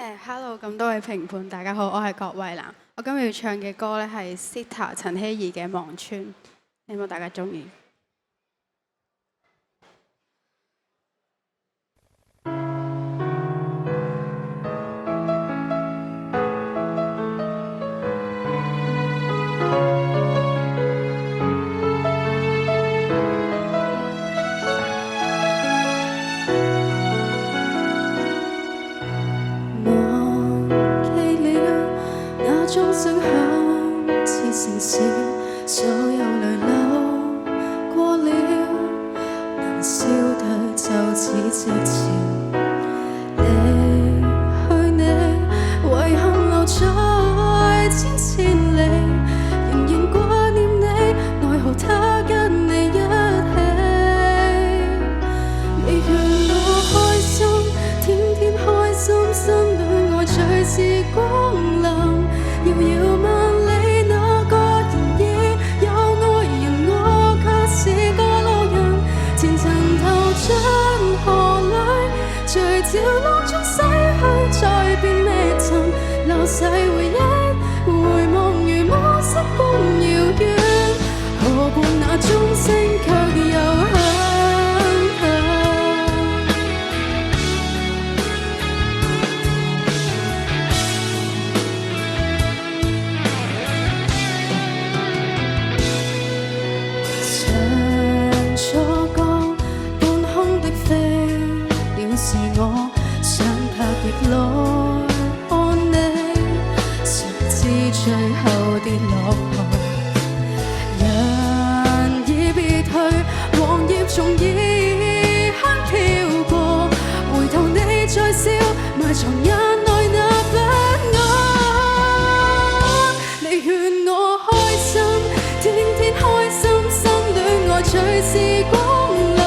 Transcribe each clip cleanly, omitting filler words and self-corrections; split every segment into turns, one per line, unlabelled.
Hello，咁多位評判，大家好，我係郭慧蘭。我今日要唱嘅歌咧係 Sita 陳僖儀嘅《望穿》，希望大家中意。
鐘聲響似城市，所有淚流過了，能消退就似寂潮。離去你，遺憾留在千千里，仍然掛念你，奈何他跟你一起。你勸我開心，天天開心，新戀愛隨時光臨。遙遙萬里那個人已有愛人，我卻是個路人。前塵頭像河裏，隨潮浪中洗去，再變未曾流逝回憶，回望如暮色般遙遠。何故那鐘聲卻又響？是我想拍翼來看你，誰知最後跌落河。人已別去，黃葉從異鄉飄過，回頭你再笑，埋藏眼內那不安。你勸我開心，天天開心，新戀愛隨時光臨。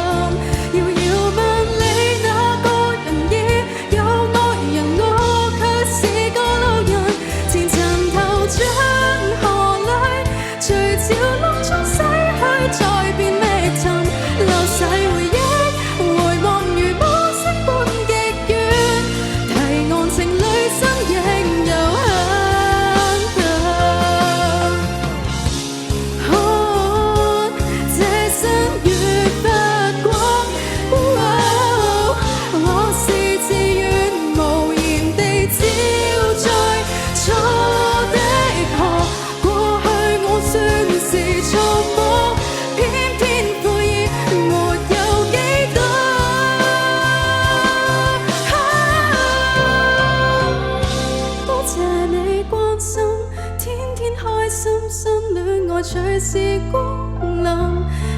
隨時光臨，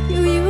遙遙